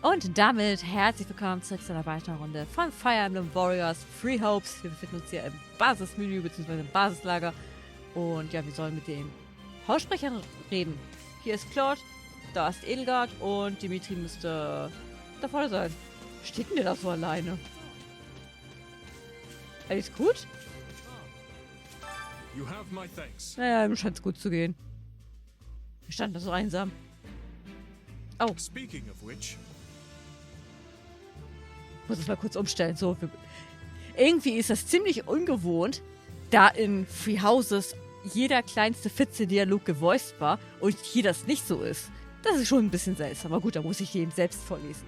Und damit herzlich willkommen zurück zu einer weiteren Runde von Fire Emblem Warriors Free Hopes. Wir befinden uns hier im Basismenü bzw. im Basislager. Und ja, wir sollen mit den Haussprechern reden. Hier ist Claude, da ist Edelgard und Dimitri müsste da vorne sein. Steht denn der da so alleine? Alles gut? Naja, ihm scheint es gut zu gehen. Wir standen da so einsam. Oh. Speaking of which. Ich muss es mal kurz umstellen. So, irgendwie ist das ziemlich ungewohnt, da in Free Houses jeder kleinste Fitze-Dialog gevoiced war und hier das nicht so ist. Das ist schon ein bisschen seltsam. Aber gut, da muss ich den selbst vorlesen.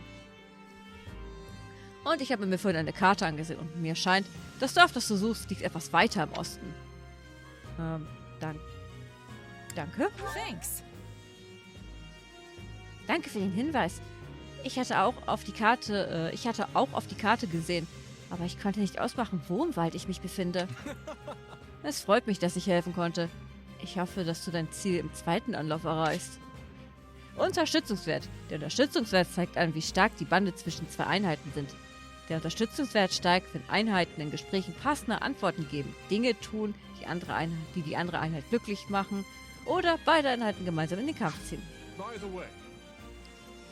Und ich habe mir vorhin eine Karte angesehen und mir scheint, das Dorf, das du suchst, liegt etwas weiter im Osten. Danke. Thanks. Danke für den Hinweis. Ich hatte auch auf die Karte gesehen, aber ich konnte nicht ausmachen, wo im Wald ich mich befinde. Es freut mich, dass ich helfen konnte. Ich hoffe, dass du dein Ziel im zweiten Anlauf erreichst. Unterstützungswert. Der Unterstützungswert zeigt an, wie stark die Bande zwischen zwei Einheiten sind. Der Unterstützungswert steigt, wenn Einheiten in Gesprächen passende Antworten geben, Dinge tun, die die andere Einheit glücklich machen oder beide Einheiten gemeinsam in den Kampf ziehen. By the way.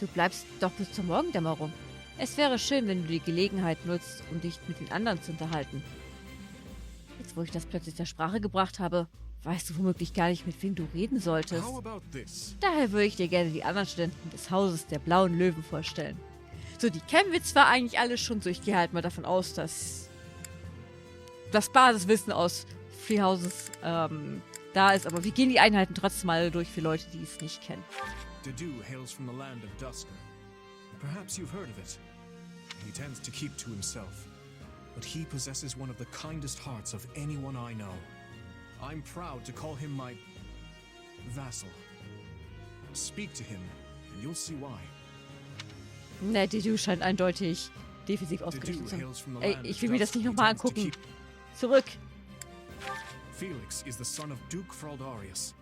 Du bleibst doch bis zur Morgendämmerung. Es wäre schön, wenn du die Gelegenheit nutzt, um dich mit den anderen zu unterhalten. Jetzt, wo ich das plötzlich zur Sprache gebracht habe, weißt du womöglich gar nicht, mit wem du reden solltest. How about this? Daher würde ich dir gerne die anderen Studenten des Hauses der Blauen Löwen vorstellen. So, die kennen wir zwar eigentlich alle schon, so ich gehe halt mal davon aus, dass das Basiswissen aus Free Houses da ist, aber wir gehen die Einheiten trotzdem mal durch für Leute, die es nicht kennen. Dedu hails from the land of Dusker. Perhaps you've heard of it. He tends to keep to himself, but he possesses one of the kindest hearts of anyone I know. I'm proud to call him my vassal. Speak to him, and you'll see why. Ne, Dedu scheint eindeutig defensiv ausgerichtet zu sein. Ey, ich will mir das nicht nochmal angucken. Zurück. Felix is the son of Duke Fraldarius.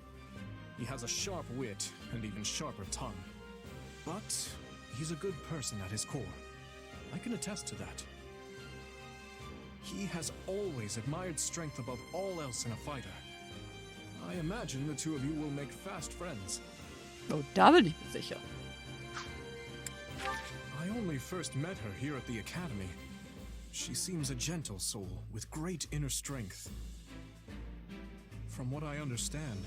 He has a sharp wit and even sharper tongue. But he's a good person at his core. I can attest to that. He has always admired strength above all else in a fighter. I imagine the two of you will make fast friends. Oh, da bin ich mir sicher. I only first met her here at the academy. She seems a gentle soul with great inner strength. From what I understand,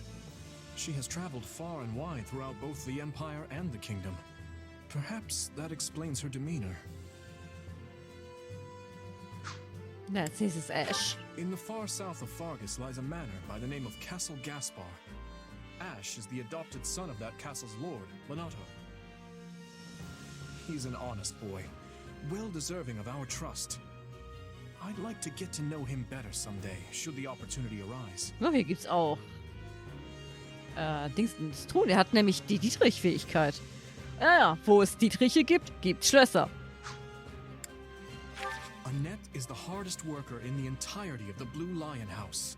she has traveled far and wide throughout both the Empire and the Kingdom. Perhaps that explains her demeanor. Na, jetzt ist es Ash. In the far south of Fargus lies a manor by the name of Castle Gaspar. Ash is the adopted son of that castle's lord, Lenato. He's an honest boy, well deserving of our trust. I'd like to get to know him better someday, should the opportunity arise. Oh, hier gibt's auch Dingsens tun. Er hat nämlich die Dietrich-Fähigkeit. Ja, wo es Dietriche gibt, gibt's Schlösser. Annette is the hardest worker in the entirety of the Blue Lion House.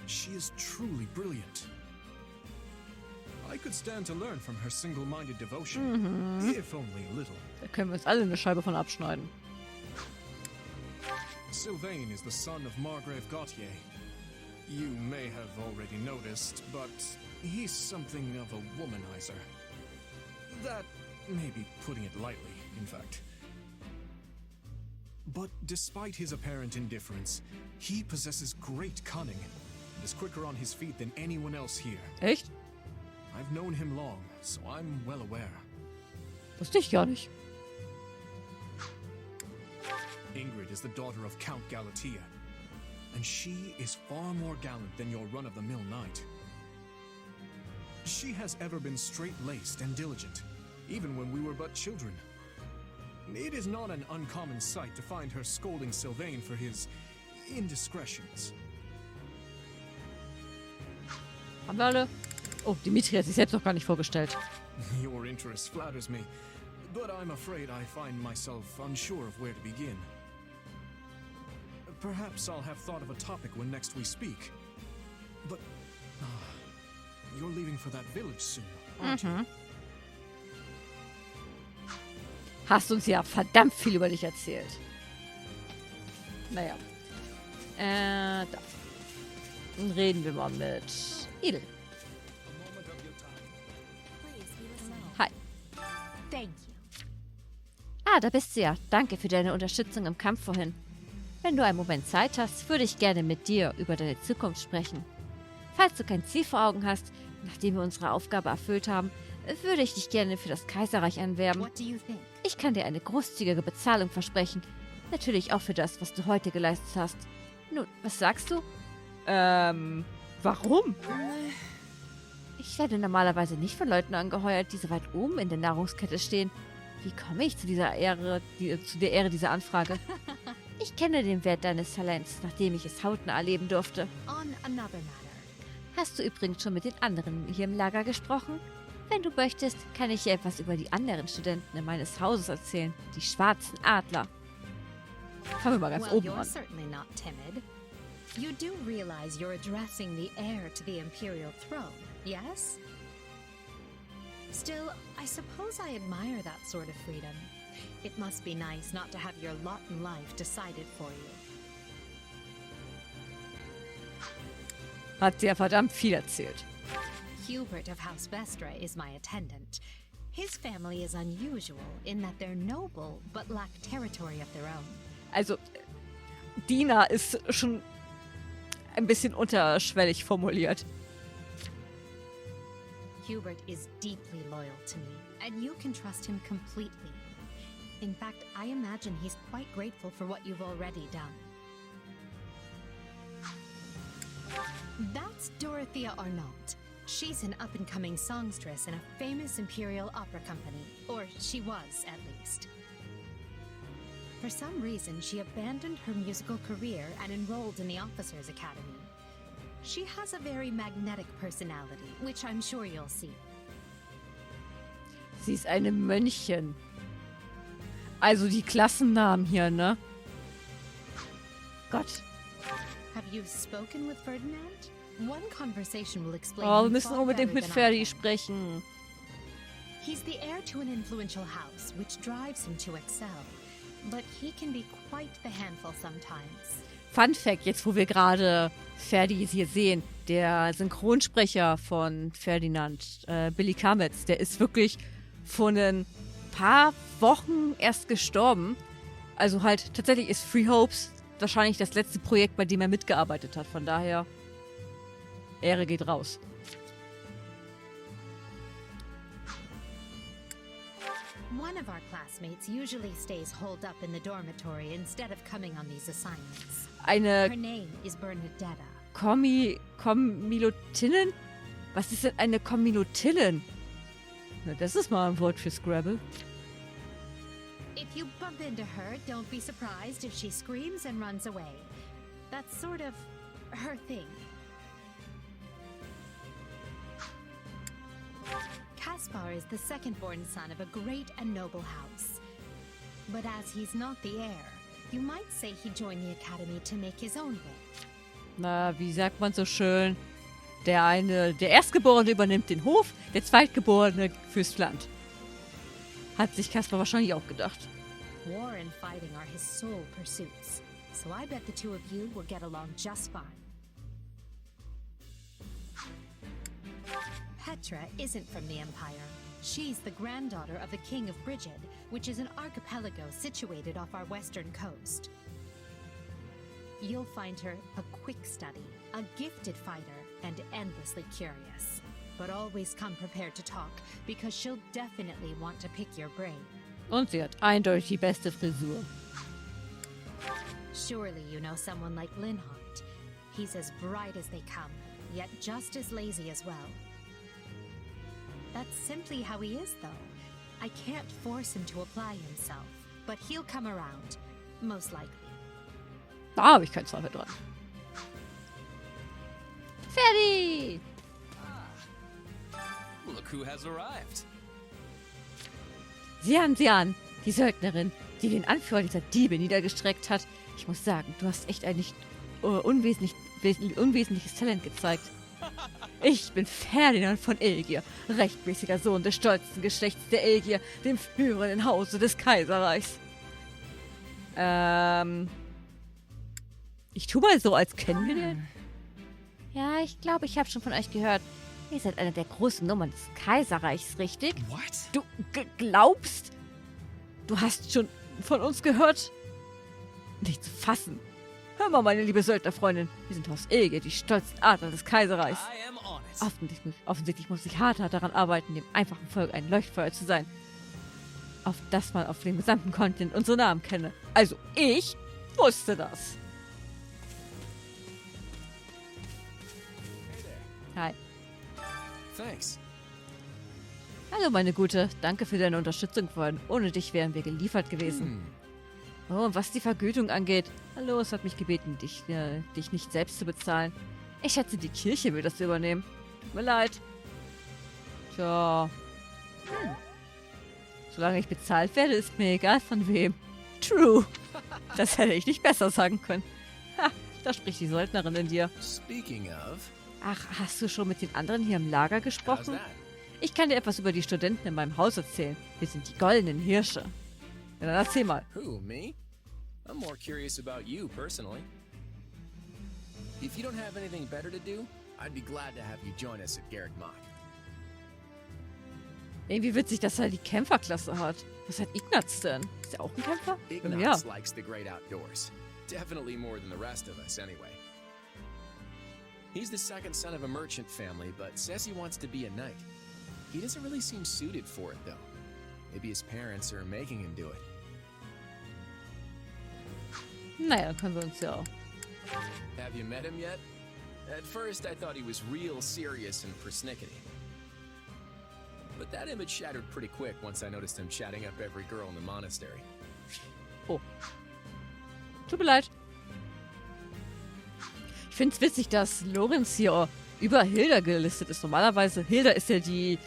She is truly brilliant. I could stand to learn from her single-minded devotion, if only a little. Da können wir uns alle eine Scheibe von abschneiden. Sylvain is the son of Margrave Gautier. You may have already noticed, but he's something of a womanizer. That may be putting it lightly, in fact. But despite his apparent indifference, he possesses great cunning and is quicker on his feet than anyone else here. Echt? I've known him long, so I'm well aware. Wusste ich gar nicht. Ingrid is the daughter of Count Galatea, and she is far more gallant than your run-of-the-mill knight. She has ever been straight-laced and diligent, even when we were but children. It is not an uncommon sight to find her scolding Sylvain for his indiscretions. Haben wir alle? Oh, Dimitri hat sich selbst noch gar nicht vorgestellt. Your interest flatters me, but I'm afraid I find myself unsure of where to begin. Perhaps I'll have thought of a topic when next we speak. But you're leaving for that village soon, aren't you? Hast uns ja verdammt viel über dich erzählt. Naja. Da. Dann reden wir mal mit Idel. Hi. Ah, da bist du ja. Danke für deine Unterstützung im Kampf vorhin. Wenn du einen Moment Zeit hast, würde ich gerne mit dir über deine Zukunft sprechen. Falls du kein Ziel vor Augen hast, nachdem wir unsere Aufgabe erfüllt haben, würde ich dich gerne für das Kaiserreich anwerben. Ich kann dir eine großzügige Bezahlung versprechen. Natürlich auch für das, was du heute geleistet hast. Nun, was sagst du? Warum? Ich werde normalerweise nicht von Leuten angeheuert, die so weit oben in der Nahrungskette stehen. Wie komme ich zu der Ehre dieser Anfrage? Ich kenne den Wert deines Talents, nachdem ich es hautnah erleben durfte. Hast du übrigens schon mit den anderen hier im Lager gesprochen? Wenn du möchtest, kann ich dir etwas über die anderen Studenten in meines Hauses erzählen, die schwarzen Adler. Fangen wir mal ganz oben an. You do realize you're addressing the heir to the imperial throne, yes? Still, I suppose I admire that sort of freedom. It must be nice not to have your lot in life decided for you. Hat sie ja verdammt viel erzählt. Hubert of House Vestra is my attendant. His family is unusual in that they're noble but lack territory of their own. Also, Dina ist schon ein bisschen unterschwellig formuliert. Hubert is deeply loyal to me, and you can trust him completely. In fact, I imagine he's quite grateful for what you've already done. That's Dorothea Arnault. She's an up-and-coming songstress in a famous imperial opera company, or she was, at least. For some reason, she abandoned her musical career and enrolled in the Officers' Academy. She has a very magnetic personality, which I'm sure you'll see. Sie ist eine Mönchin. Also die Klassennamen hier, ne? Gott. Have you spoken with Ferdinand? One conversation will explain. Oh, wir müssen unbedingt mit Ferdi sprechen. He's the heir to an influential house, which drives him to excel. But he can be quite the handful sometimes. Fun Fact, jetzt wo wir gerade Ferdi hier sehen, der Synchronsprecher von Ferdinand, Billy Kametz, der ist wirklich vor ein paar Wochen erst gestorben. Also halt, tatsächlich ist Free Hopes wahrscheinlich das letzte Projekt, bei dem er mitgearbeitet hat. Von daher, Ehre geht raus. One of our classmates usually stays holed up in the dormitory instead of coming on these assignments. Her name is Bernadetta. Kommilotinen? Was ist denn eine Kommilotinin? Na, das ist mal ein Wort für Scrabble. If you bump into her, don't be surprised if she screams and runs away. That's sort of her thing. Caspar is the second-born son of a great and noble house. But as he's not the heir, you might say he joined the academy to make his own way. Na, wie sagt man so schön? Der Erstgeborene übernimmt den Hof, der Zweitgeborene fürs Land. Hat sich Caspar wahrscheinlich auch gedacht. War and fighting are his sole pursuits, so I bet the two of you will get along just fine. Petra isn't from the Empire. She's the granddaughter of the King of Brigid, which is an archipelago situated off our western coast. You'll find her a quick study, a gifted fighter, and endlessly curious. But always come prepared to talk, because she'll definitely want to pick your brain. Und sie hat eindeutig die beste Frisur. Surely you know someone like Linhardt. He's as bright as they come, yet just as lazy as well. That's simply how he is, though. I can't force him to apply himself, but he'll come around, most likely. Da habe ich keinen Zweifel dran. Ferdi! Look who has arrived. Sie an, die Söldnerin, die den Anführer dieser Diebe niedergestreckt hat. Ich muss sagen, du hast echt ein nicht unwesentliches Talent gezeigt. Ich bin Ferdinand von Elgir, rechtmäßiger Sohn des stolzen Geschlechts der Elgir, dem führenden Hause des Kaiserreichs. Ich tu mal so, als kennen wir den. Ja, ich glaube, ich habe schon von euch gehört. Ihr seid eine der großen Nummern des Kaiserreichs, richtig? What? Du glaubst? Du hast schon von uns gehört? Nicht zu fassen. Hör mal, meine liebe Söldnerfreundin. Wir sind aus Elgir, die stolzen Adler des Kaiserreichs. I am on it. Offensichtlich muss ich hart daran arbeiten, dem einfachen Volk ein Leuchtfeuer zu sein. Auf das man auf dem gesamten Kontinent unsere Namen kenne. Also ich wusste das. Hi. Thanks. Hallo, meine Gute. Danke für deine Unterstützung vorhin. Ohne dich wären wir geliefert gewesen. Oh, und was die Vergütung angeht. Hallo, es hat mich gebeten, dich nicht selbst zu bezahlen. Ich schätze, die Kirche will das übernehmen. Tut mir leid. Tja. Solange ich bezahlt werde, ist mir egal von wem. True. Das hätte ich nicht besser sagen können. Ha, da spricht die Söldnerin in dir. Speaking of, Ach, hast du schon mit den anderen hier im Lager how's gesprochen? that? Ich kann dir etwas über die Studenten in meinem Haus erzählen. Wir sind die goldenen Hirsche. Ja, dann erzähl mal. Who, me? I'm more curious about you personally. If you don't have anything better to do, I'd be glad to have you join us at Garrick Mach. Irgendwie witzig, dass er die Kämpferklasse hat. Was hat Ignaz denn? Ist er auch ein Kämpfer? Ignaz likes the great outdoors. Definitely more than the rest of us, anyway. He's the second son of a merchant family, but says he wants to be a knight. He doesn't really seem suited for it, though. Maybe his parents are making him do it. Naja, können wir uns ja auch. Have you met him yet? At first, I thought he was real serious and persnickety. But that image shattered pretty quick once I noticed him chatting up every girl in the monastery. Oh. Tut mir leid. Ich finde es witzig, dass Lorenz hier über Hilda gelistet ist. Normalerweise, Hilda ist ja die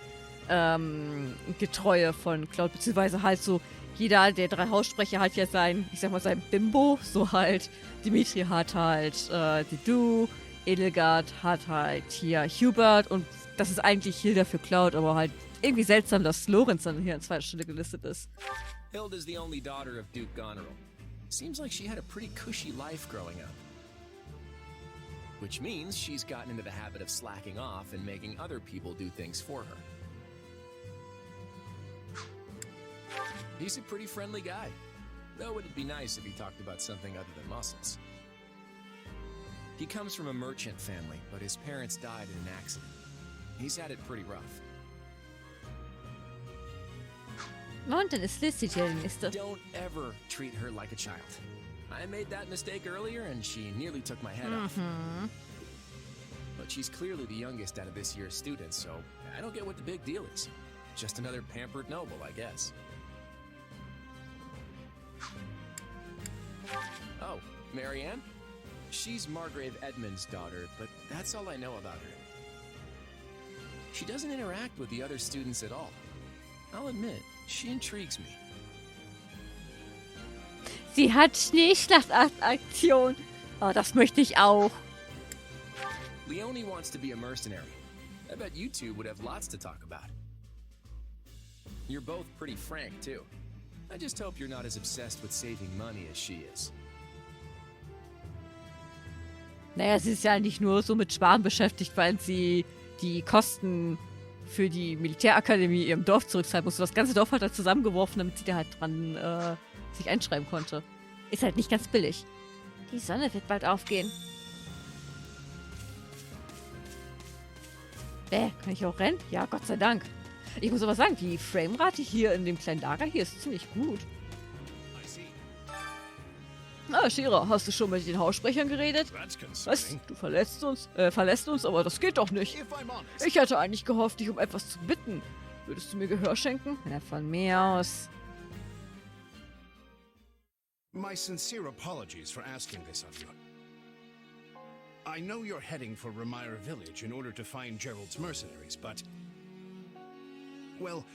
Getreue von Cloud, beziehungsweise halt so, jeder der 3 Haussprecher hat ja sein, ich sag mal, sein Bimbo. So halt, Dimitri hat halt Didu, Edelgard hat halt hier Hubert und das ist eigentlich Hilda für Cloud, aber halt irgendwie seltsam, dass Lorenz dann hier an 2. Stelle gelistet ist. Hilda's the only daughter of Duke Goneril. Seems like she had a pretty cushy life growing up. Which means she's gotten into the habit of slacking off and making other people do things for her. He's a pretty friendly guy, though it'd be nice if he talked about something other than muscles. He comes from a merchant family, but his parents died in an accident. He's had it pretty rough. Und dann ist Lizzie hier die nächste. Don't ever treat her like a child. I made that mistake earlier and she nearly took my head off. But she's clearly the youngest out of this year's students, so I don't get what the big deal is. Just another pampered noble, I guess. Oh, Marianne? She's Margrave Edmund's daughter, but that's all I know about her. She doesn't interact with the other students at all. I'll admit, she intrigues me. Sie hat Schneeschlachtaktion. Oh, das möchte ich auch. Leonie wants to be a mercenary. I bet you two would have lots to talk about. You're both pretty frank, too. I just hope you're not as obsessed with saving money as she is. Naja, sie ist ja nicht nur so mit Sparen beschäftigt, weil sie die Kosten für die Militärakademie ihrem Dorf zurückzahlen musste. Das ganze Dorf hat er zusammengeworfen, damit sie da halt dran sich einschreiben konnte. Ist halt nicht ganz billig. Die Sonne wird bald aufgehen. Kann ich auch rennen? Ja, Gott sei Dank. Ich muss aber sagen, die Framerate hier in dem kleinen Lager hier ist ziemlich gut. Ah, Shira, hast du schon mit den Haussprechern geredet? Was? Du verlässt uns, aber das geht doch nicht. Ich hatte eigentlich gehofft, dich um etwas zu bitten. Würdest du mir Gehör schenken? Na, von mir aus. My sincere apologies for asking this of you. I know you're heading for Ramira Village in order to find Gerald's mercenaries, but... Well,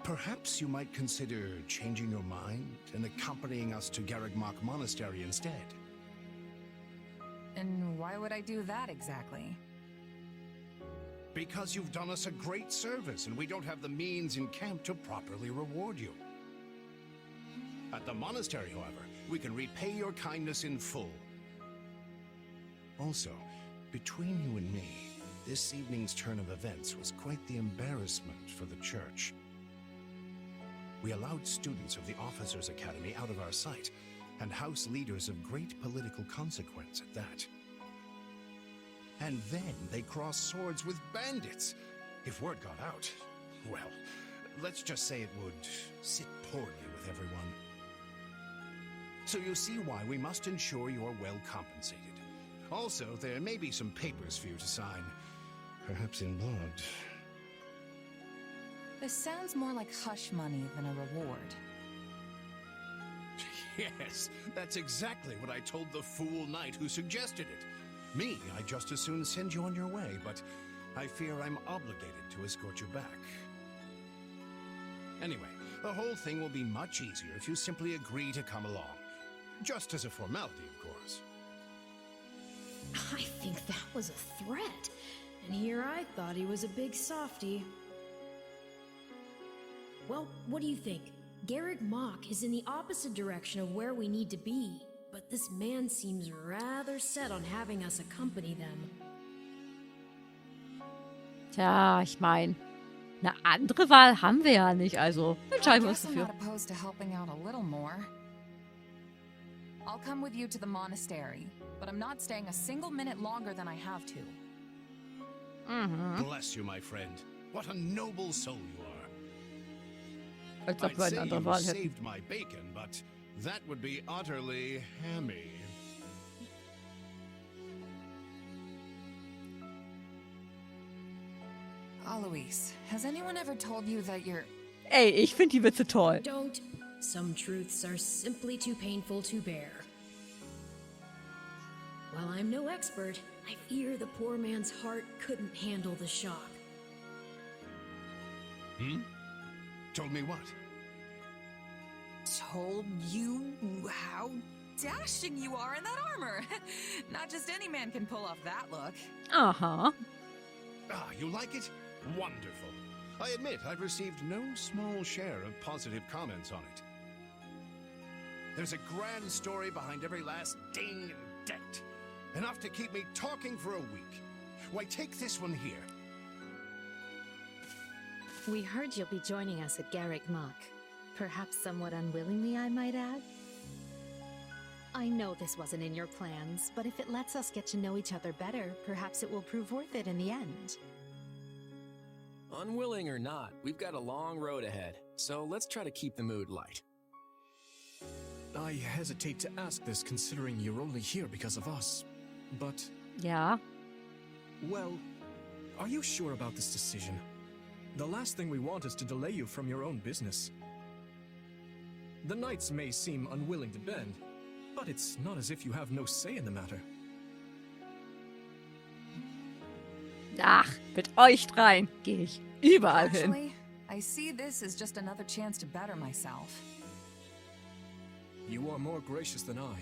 perhaps you might consider changing your mind and accompanying us to Garrigmach Monastery instead. And why would I do that exactly? Because you've done us a great service and we don't have the means in camp to properly reward you. At the monastery, however, we can repay your kindness in full. Also, between you and me, this evening's turn of events was quite the embarrassment for the church. We allowed students of the Officers' Academy out of our sight, and house leaders of great political consequence at that. And then they crossed swords with bandits. If word got out, well, let's just say it would sit poorly with everyone. So you see why we must ensure you are well compensated. Also, there may be some papers for you to sign, perhaps in blood. This sounds more like hush money than a reward. Yes, that's exactly what I told the fool knight who suggested it. Me, I'd just as soon send you on your way, but I fear I'm obligated to escort you back. Anyway, the whole thing will be much easier if you simply agree to come along. Just as a formality, of course. I think that was a threat. And here I thought he was a big softy. Well, what do you think? Garrick Mock is in the opposite direction of where we need to be, but this man seems rather set on having us accompany them. Tja, ich meine, eine andere Wahl haben wir ja nicht, also entscheiden wir uns I'm dafür. not opposed to helping out a little more. I'll come with you to the monastery, but I'm not staying a single minute longer than I have to. Bless you, my friend. What a noble soul you are. Als ob I'd wir eine say andere you Wahl hätten. saved my bacon, but that would be utterly hammy. Alois, has anyone ever told you that you're... Ey, ich finde die Witze toll. Don't. Some truths are simply too painful to bear. While I'm no expert, I fear the poor man's heart couldn't handle the shock. Told me what? Told you how dashing you are in that armor. Not just any man can pull off that look. Aha. Ah, you like it? Wonderful. I admit I've received no small share of positive comments on it. There's a grand story behind every last ding and dent. Enough to keep me talking for a week. Why, take this one here. We heard you'll be joining us at Garrick Mock. Perhaps somewhat unwillingly, I might add. I know this wasn't in your plans, but if it lets us get to know each other better, perhaps it will prove worth it in the end. Unwilling or not, we've got a long road ahead, so let's try to keep the mood light. I hesitate to ask this considering you're only here because of us. But, Ja. well, are you sure about this decision? The last thing we want is to delay you from your own business. The knights may seem unwilling to bend, but it's not as if you have no say in the matter. Ach, mit euch dreien gehe ich überall hin. Actually, I see this as just another chance to better myself. You are more gracious than I.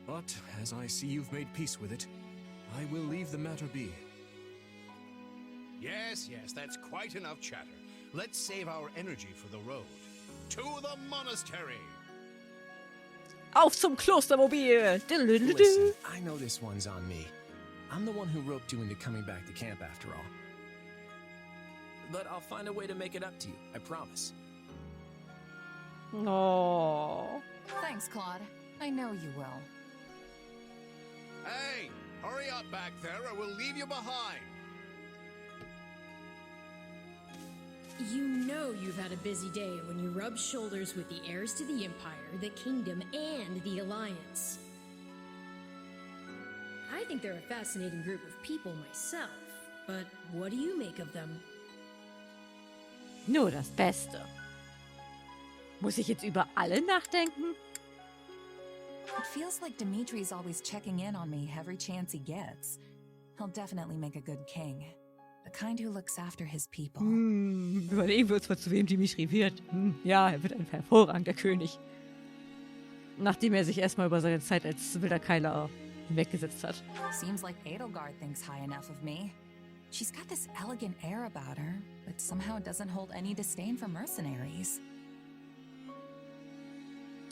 But, as I see you've made peace with it, I will leave the matter be. Yes, that's quite enough chatter. Let's save our energy for the road. To the monastery! Auf zum Klostermobil! Listen, I know this one's on me. I'm the one who roped you into coming back to camp after all. But I'll find a way to make it up to you, I promise. Oh. Thanks, Claude. I know you will. Hey, hurry up back there or we'll leave you behind. You know you've had a busy day when you rub shoulders with the heirs to the Empire, the Kingdom, and the Alliance. I think they're a fascinating group of people myself, but what do you make of them? Nur das Beste. Muss ich jetzt über alle nachdenken? It feels like Dimitri's always checking in on me every chance he gets. He'll definitely make a good king. The kind who looks after his people. Überlegen wir uns mal, zu wem Dimitri wird. Ja, er wird ein hervorragender König. Nachdem er sich erstmal über seine Zeit als wilder Keiler hinweggesetzt hat. Seems like Edelgard thinks high enough of me. She's got this elegant air about her, but somehow doesn't hold any disdain for mercenaries.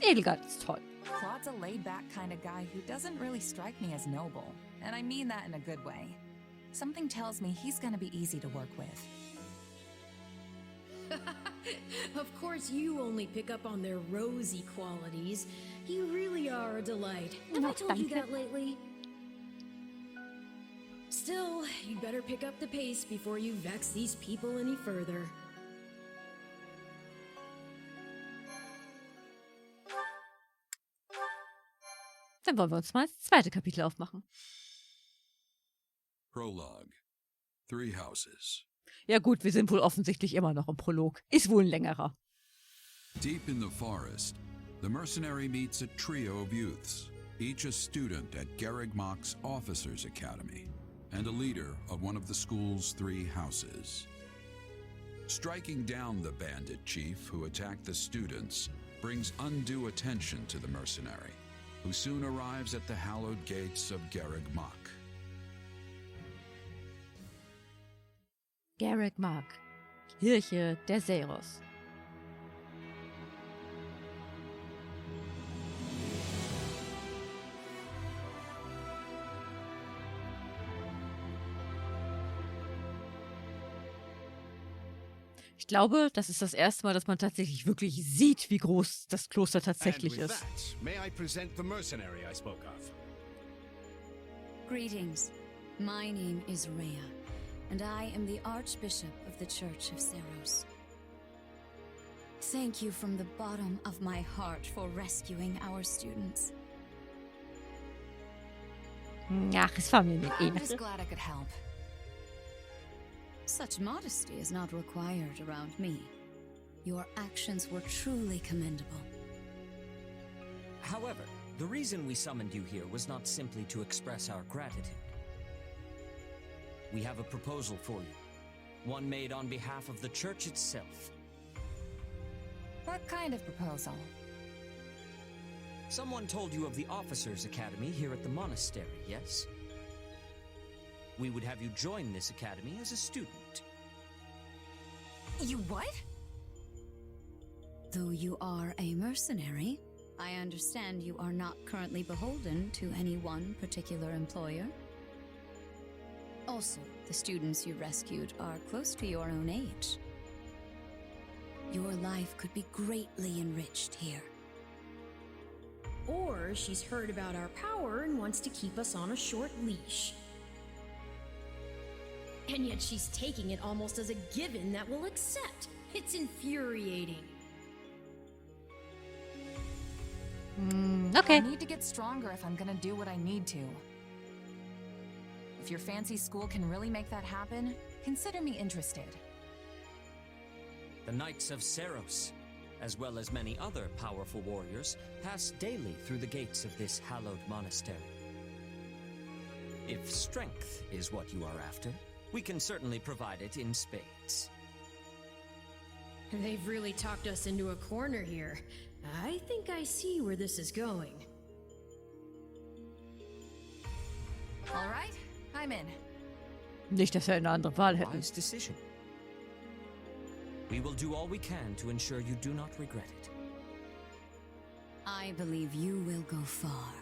Edelgard ist toll. Claude's a laid-back kind of guy who doesn't really strike me as noble, and I mean that in a good way. Something tells me he's gonna be easy to work with. Of course, you only pick up on their rosy qualities. You really are a delight. Have I told you that lately? Still, you'd better pick up the pace before you vex these people any further. Dann wollen wir uns mal das zweite Kapitel aufmachen. Prologue. 3 Houses. Ja gut, wir sind wohl offensichtlich immer noch im Prolog. Ist wohl ein längerer. Deep in the forest, the mercenary meets a trio of youths, each a student at Garrig Mach's Officers' Academy, and a leader of one of the school's 3 houses. Striking down the bandit chief who attacked the students brings undue attention to the mercenary, who soon arrives at the hallowed gates of Garrig Mach. Garrig Mach, Kirche der Seros. Ich glaube, das ist das erste Mal, dass man tatsächlich wirklich sieht, wie groß das Kloster tatsächlich And with ist. that, may I present the mercenary I spoke of? Greetings. My name is Rhea, and I am the Archbishop of the Church of Seros. Thank you from the bottom of my heart for rescuing our students. Ach, es war mir eine I'm just Ehre. glad I could help. Such modesty is not required around me. Your actions were truly commendable. However, the reason we summoned you here was not simply to express our gratitude. We have a proposal for you, one made on behalf of the church itself. What kind of proposal? Someone told you of the Officers' Academy here at the monastery, yes? We would have you join this academy as a student. You what? Though you are a mercenary, I understand you are not currently beholden to any one particular employer. Also, the students you rescued are close to your own age. Your life could be greatly enriched here. Or she's heard about our power and wants to keep us on a short leash. And yet she's taking it almost as a given that we'll accept. It's infuriating. I Okay. need to get stronger if I'm gonna do what I need to. If your fancy school can really make that happen, consider me interested. The Knights of Seros, as well as many other powerful warriors, pass daily through the gates of this hallowed monastery. If strength is what you are after, we can certainly provide it in spades. They've really talked us into a corner here. I think I see where this is going. All right, I'm in. Nicht, dass wir eine andere Wahl hätten. Wise decision. We will do all we can to ensure you do not regret it. I believe you will go far.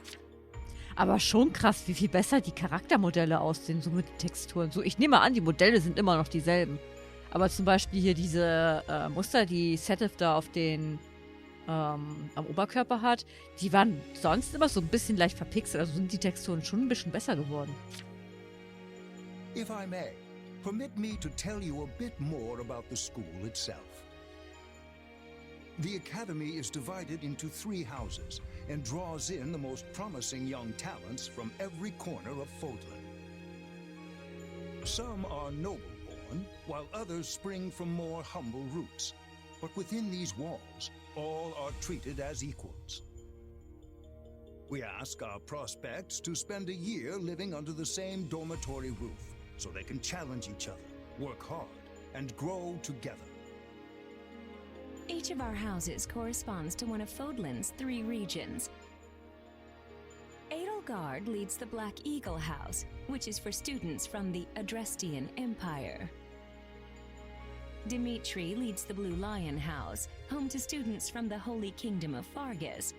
Aber schon krass, wie viel besser die Charaktermodelle aussehen, so mit den Texturen. So, ich nehme an, die Modelle sind immer noch dieselben. Aber zum Beispiel hier diese Muster, die Setif da auf den am Oberkörper hat, die waren sonst immer so ein bisschen leicht verpixelt. Also sind die Texturen schon ein bisschen besser geworden. If I may, permit me to tell you a bit more about the school itself. The academy is divided into 3 houses and draws in the most promising young talents from every corner of Fodlan. Some are noble-born, while others spring from more humble roots. But within these walls, all are treated as equals. We ask our prospects to spend a year living under the same dormitory roof, so they can challenge each other, work hard, and grow together. Each of our houses corresponds to one of Fodlan's 3 regions. Guard leads the Black Eagle House, which is for students from the Adrestian Empire. Dimitri leads the Blue Lion House, home to students from the Holy Kingdom of Fargus.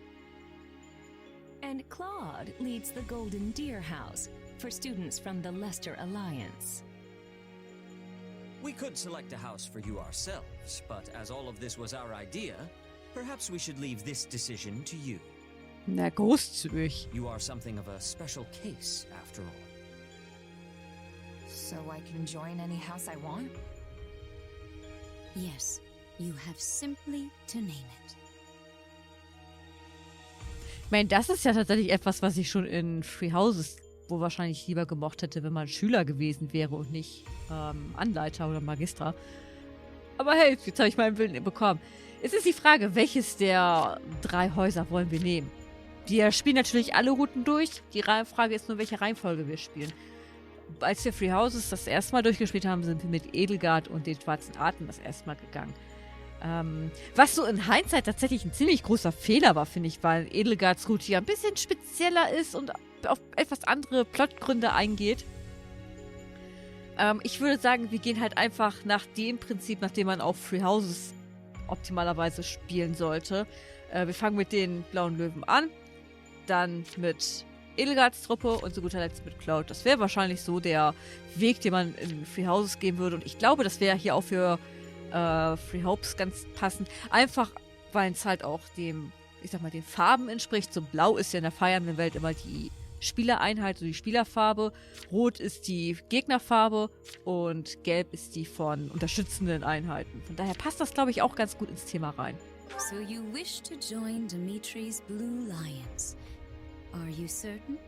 And Claude leads the Golden Deer House, for students from the Leicester Alliance. We could select a house for you ourselves, but as all of this was our idea, perhaps we should leave this decision to you. Na, großzügig. You are something of a special case, after all. So I can join any house I want? Yes, you have simply to name it. Ich meine, das ist ja tatsächlich etwas, was ich schon in Free Houses wo wahrscheinlich lieber gemocht hätte, wenn man Schüler gewesen wäre und nicht Anleiter oder Magister. Aber hey, jetzt habe ich meinen Willen bekommen. Es ist die Frage, welches der 3 Häuser wollen wir nehmen? Wir spielen natürlich alle Routen durch. Die Frage ist nur, welche Reihenfolge wir spielen. Als wir Free Houses das erste Mal durchgespielt haben, sind wir mit Edelgard und den Schwarzen Atem das erste Mal gegangen. Was so in Hindsight tatsächlich ein ziemlich großer Fehler war, finde ich, weil Edelgards Route ja ein bisschen spezieller ist und auf etwas andere Plotgründe eingeht. Ich würde sagen, wir gehen halt einfach nach dem Prinzip, nach dem man auch Free Houses optimalerweise spielen sollte. Wir fangen mit den Blauen Löwen an, dann mit Edelgards Truppe und zu guter Letzt mit Cloud. Das wäre wahrscheinlich so der Weg, den man in Free Houses gehen würde. Und ich glaube, das wäre hier auch für Free Hopes ganz passend. Einfach, weil es halt auch dem, ich sag mal, den Farben entspricht. So blau ist ja in der Fire Emblem Welt immer die Spielereinheit, so die Spielerfarbe. Rot ist die Gegnerfarbe und gelb ist die von unterstützenden Einheiten. Von daher passt das, glaube ich, auch ganz gut ins Thema rein. So you wish to join Dimitri's Blue Lions. Are you certain?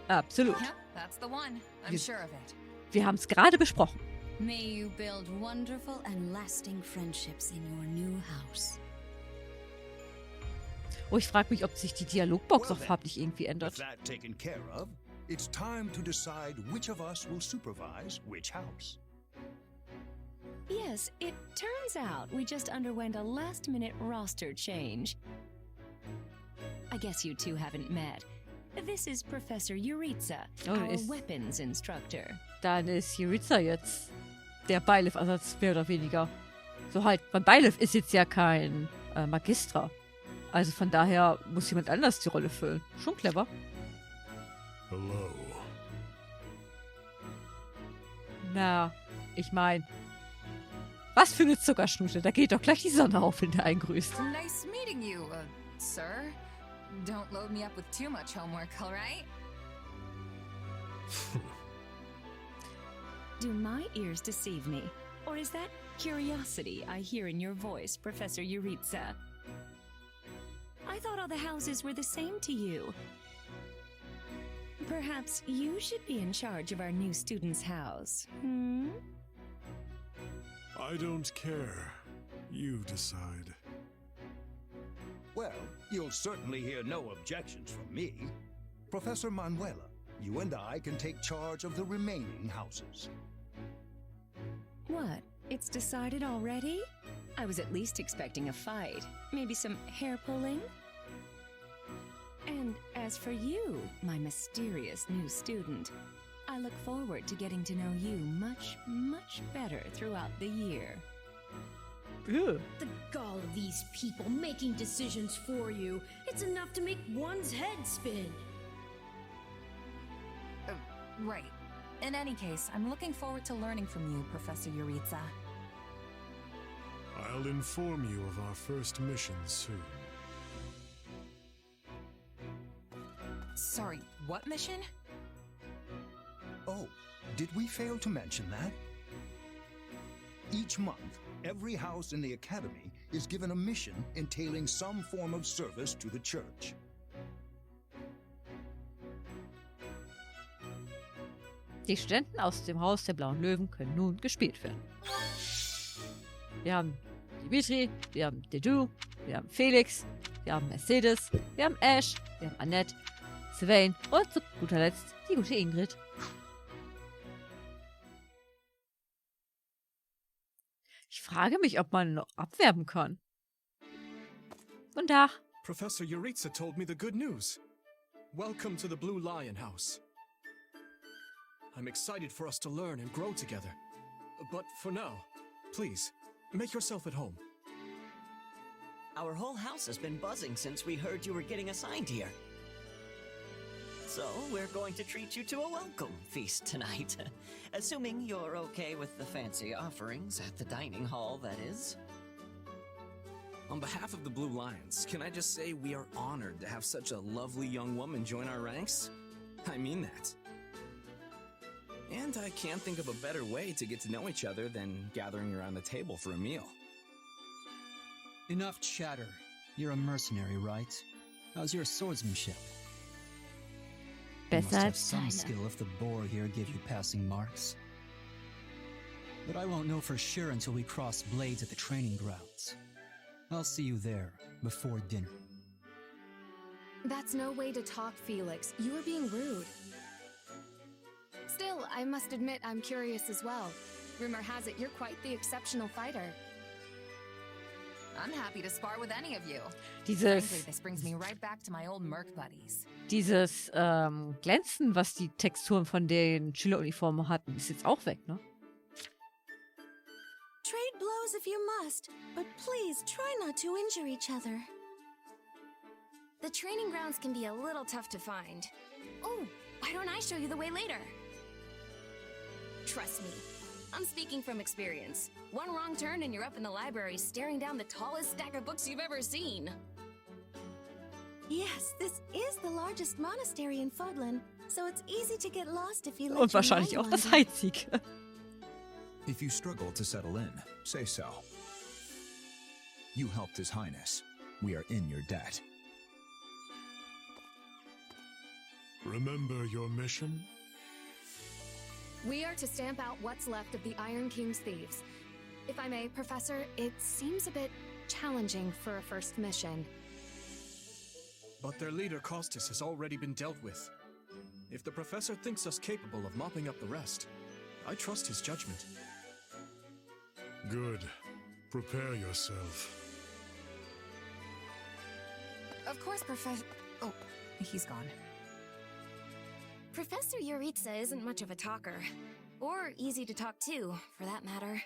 Absolut. Yep, that's the one. I'm sure of it. Wir haben es gerade besprochen. May you build wonderful and lasting friendships in your new house. Oh, ich frage mich, ob sich die Dialogbox auch farblich irgendwie With ändert. that taken care of, it's time to decide which of us will supervise which house. Yes, it turns out we just underwent a last-minute roster change. I guess you two haven't met. This is Professor Jeritza, our weapons instructor. Dann ist Jeritza jetzt der Beiliff-Ersatz, mehr oder weniger. So halt, mein Beiliff ist jetzt ja kein Magister. Also von daher muss jemand anders die Rolle füllen. Schon clever. Hello. Na, ich mein, was für eine Zuckerschnute. Da geht doch gleich die Sonne auf, wenn der eingrüßt. Nice meeting you, sir. Don't load me up with too much homework, all right? Do my ears deceive me? Or is that curiosity I hear in your voice, Professor Jeritza? I thought all the houses were the same to you. Perhaps you should be in charge of our new student's house, hmm? I don't care. You decide. Well, you'll certainly hear no objections from me. Professor Manuela, you and I can take charge of the remaining houses. What? It's decided already? I was at least expecting a fight. Maybe some hair pulling? And as for you, my mysterious new student, I look forward to getting to know you much, much better throughout the year. Ew. The gall of these people making decisions for you. It's enough to make one's head spin. Right. In any case, I'm looking forward to learning from you, Professor Jeritza. I'll inform you of our first mission soon. Sorry, what mission? Oh, did we fail to mention that? Each month, every house in the Academy is given a mission entailing some form of service to the Church. Die Studenten aus dem Haus der Blauen Löwen können nun gespielt werden. Wir haben Dimitri, wir haben Dedu, wir haben Felix, wir haben Mercedes, wir haben Ash, wir haben Annette, Sylvain und zu guter Letzt die gute Ingrid. Ich frage mich, ob man noch abwerben kann. Guten Tag. Professor Jeritza told me the good news. Welcome to the Blue Lion House. I'm excited for us to learn and grow together. But for now, please, make yourself at home. Our whole house has been buzzing since we heard you were getting assigned here. So, we're going to treat you to a welcome feast tonight. Assuming you're okay with the fancy offerings at the dining hall, that is. On behalf of the Blue Lions, can I just say we are honored to have such a lovely young woman join our ranks? I mean that. And I can't think of a better way to get to know each other than gathering around the table for a meal. Enough chatter. You're a mercenary, right? How's your swordsmanship? You must Besser have als some deine. skill if the boar here gave you passing marks. But I won't know for sure until we cross blades at the training grounds. I'll see you there, before dinner. That's no way to talk, Felix. You were being rude. Still, I must admit I'm curious as well. Rumor has it you're quite the exceptional fighter. I'm happy to spar with any of you. Dieses, Frankly, this brings me right back to my old Merc buddies. dieses Glänzen, was die Texturen von den Schüleruniformen hatten, ist jetzt auch weg, ne? Trade blows if you must, but please try not to injure each other. The training grounds can be a little tough to find. Oh, why don't I show you the way later? Trust me, I'm speaking from experience. One wrong turn and you're up in the library staring down the tallest stack of books you've ever seen. Yes, this is the largest monastery in Fodlan, so it's easy to get lost if you let Und your wahrscheinlich mind auch das wander. Einzige. If you struggle to settle in, say so. You helped His Highness. We are in your debt. Remember your mission? We are to stamp out what's left of the Iron King's thieves. If I may, Professor, it seems a bit challenging for a first mission. But their leader, Costas, has already been dealt with. If the professor thinks us capable of mopping up the rest, I trust his judgment. Good. Prepare yourself. Of course, Professor... Oh, he's gone. Professor Jeritza isn't much of a talker. Or easy to talk to, for that matter.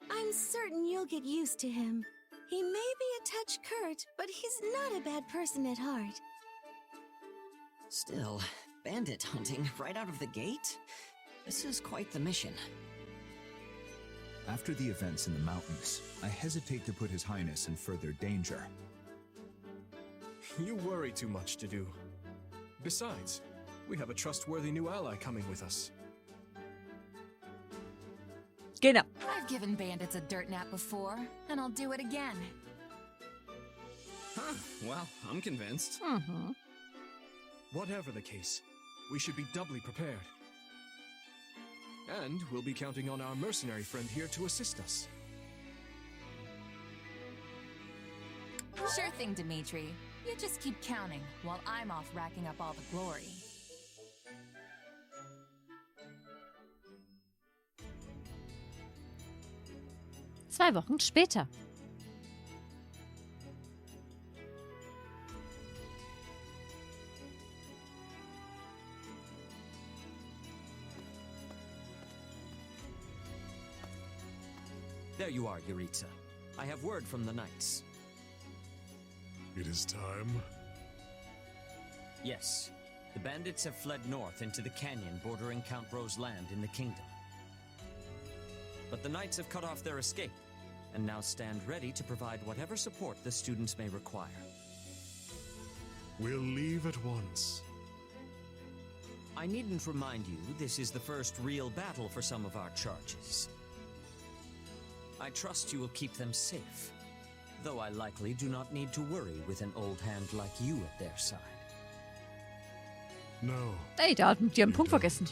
I'm certain you'll get used to him. He may be a touch curt, but he's not a bad person at heart. Still, bandit hunting right out of the gate? This is quite the mission. After the events in the mountains, I hesitate to put His Highness in further danger. You worry too much to do. Besides, we have a trustworthy new ally coming with us. Genau. I've given bandits a dirt nap before, and I'll do it again. Huh, well, I'm convinced. Mhm. Whatever the case, we should be doubly prepared. And we'll be counting on our mercenary friend here to assist us. Sure thing, Dimitri. You just keep counting, while I'm off racking up all the glory. Zwei Wochen später. There you are, Jeritza. I have word from the knights. It is time. Yes, the bandits have fled north into the canyon bordering Count Ro's land in the kingdom. But the knights have cut off their escape, and now stand ready to provide whatever support the students may require. We'll leave at once. I needn't remind you, this is the first real battle for some of our charges. I trust you will keep them safe, though I likely do not need to worry with an old hand like you at their side. No. Ey, da hat die einen Punkt vergessen.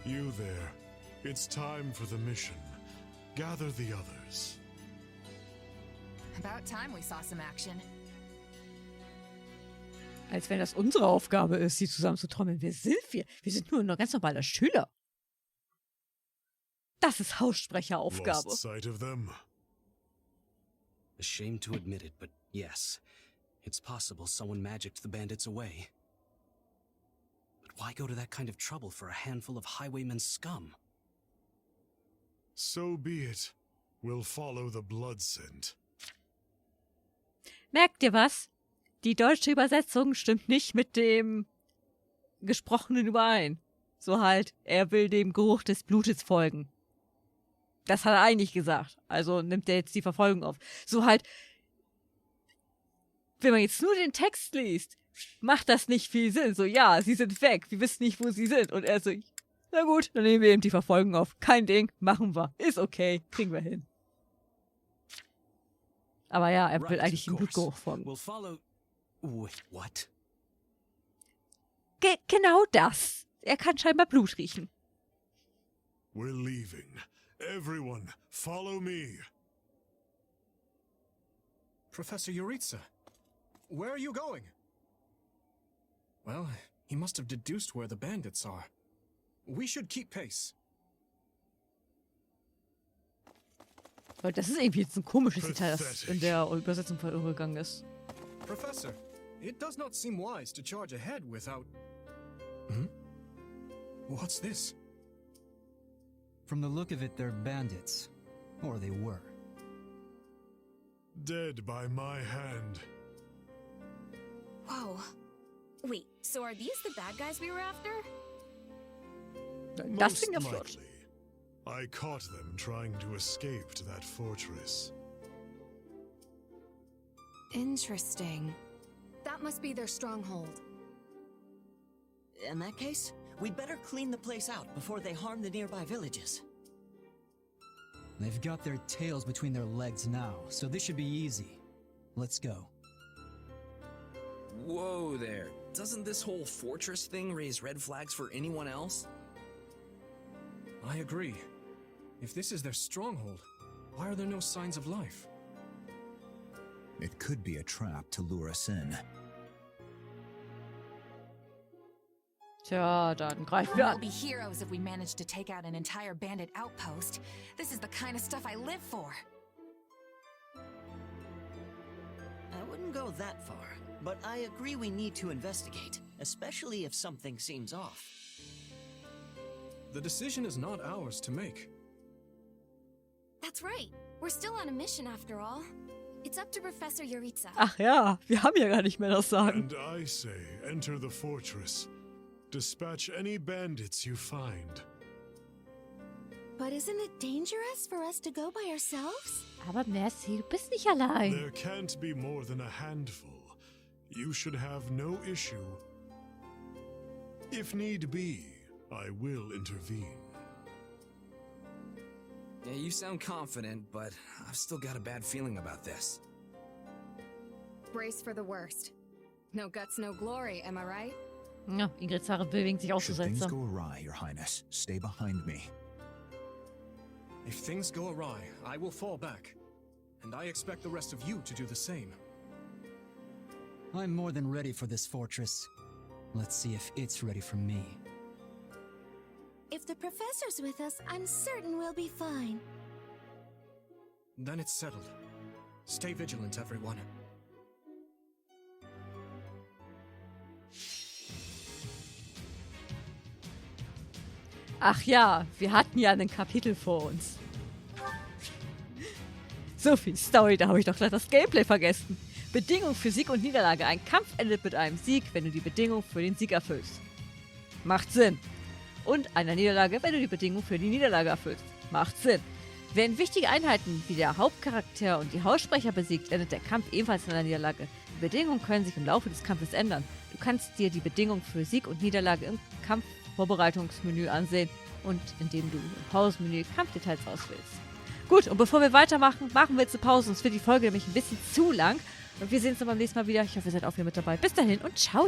You there. It's time for the mission. Gather the others. About time we saw some action. Als wenn das unsere Aufgabe ist, sie zusammenzutrommeln. Wer sind wir? Wir sind nur ein ganz normaler Schüler. Das ist Haussprecheraufgabe. Lost sight of them. A shame to admit it, but Yes, it's possible someone magicked the bandits away. But why go to that kind of trouble for a handful of highwaymen scum? So be it. We'll follow the blood scent. Merkt ihr was? Die deutsche Übersetzung stimmt nicht mit dem Gesprochenen überein. So halt, er will dem Geruch des Blutes folgen. Das hat er eigentlich gesagt. Also nimmt er jetzt die Verfolgung auf. So halt, wenn man jetzt nur den Text liest, macht das nicht viel Sinn. So, ja, sie sind weg, wir wissen nicht, wo sie sind. Und er so, na gut, dann nehmen wir eben die Verfolgung auf. Kein Ding, machen wir. Ist okay, kriegen wir hin. Aber ja, er will eigentlich den Blutgeruch folgen. What? Genau das. Er kann scheinbar Blut riechen. We're leaving. Everyone, follow me. Professor Jeritza, where are you going? Well, he must have deduced where the bandits are. We should keep pace. Das ist irgendwie jetzt ein komisches Detail, das in der Übersetzung verloren ist. Professor, it does not seem wise to charge ahead without... What's this? From the look of it, they're bandits. Or they were. Dead by my hand. Whoa. Wait, so are these the bad guys we were after? Das ging ja flott. I caught them trying to escape to that fortress. Interesting. That must be their stronghold. In that case, we'd better clean the place out before they harm the nearby villages. They've got their tails between their legs now, so this should be easy. Let's go. Whoa there. Doesn't this whole fortress thing raise red flags for anyone else? I agree. If this is their stronghold, why are there no signs of life? It could be a trap to lure us in. Tja, dann greifen wir We'll an. be heroes if we manage to take out an entire bandit outpost. This is the kind of stuff I live for. I wouldn't go that far, but I agree we need to investigate, especially if something seems off. The decision is not ours to make. That's right. We're still on a mission after all. It's up to Professor Jeritza. Ach ja, wir haben ja gar nicht mehr das Sagen. And I say, enter the fortress. Dispatch any bandits you find. But isn't it dangerous for us to go by ourselves? Aber Mercy, du bist nicht allein. There can't be more than a handful. You should have no issue. If need be, I will intervene. Yeah, you sound confident, but I've still got a bad feeling about this. Brace for the worst. No guts, no glory, am I right? Ja, Ingrids Haare bewegen sich auch so Should things seltsam. go awry, Your Highness, stay behind me. If things go awry, I will fall back. And I expect the rest of you to do the same. I'm more than ready for this fortress. Let's see if it's ready for me. If the professor's with us, I'm certain we'll be fine. Then it's settled. Stay vigilant, everyone. Ach ja, wir hatten ja ein Kapitel vor uns. So viel Story, da habe ich doch gleich das Gameplay vergessen. Bedingung für Sieg und Niederlage. Ein Kampf endet mit einem Sieg, wenn du die Bedingung für den Sieg erfüllst. Macht Sinn. Und einer Niederlage, wenn du die Bedingung für die Niederlage erfüllst. Macht Sinn. Werden wichtige Einheiten wie der Hauptcharakter und die Haussprecher besiegt, endet der Kampf ebenfalls in einer Niederlage. Die Bedingungen können sich im Laufe des Kampfes ändern. Du kannst dir die Bedingung für Sieg und Niederlage im Kampfvorbereitungsmenü ansehen und indem du im Pausenmenü Kampfdetails auswählst. Gut, und bevor wir weitermachen, machen wir jetzt eine Pause, sonst wird die Folge nämlich ein bisschen zu lang. Und wir sehen uns dann beim nächsten Mal wieder. Ich hoffe, ihr seid auch wieder mit dabei. Bis dahin und ciao!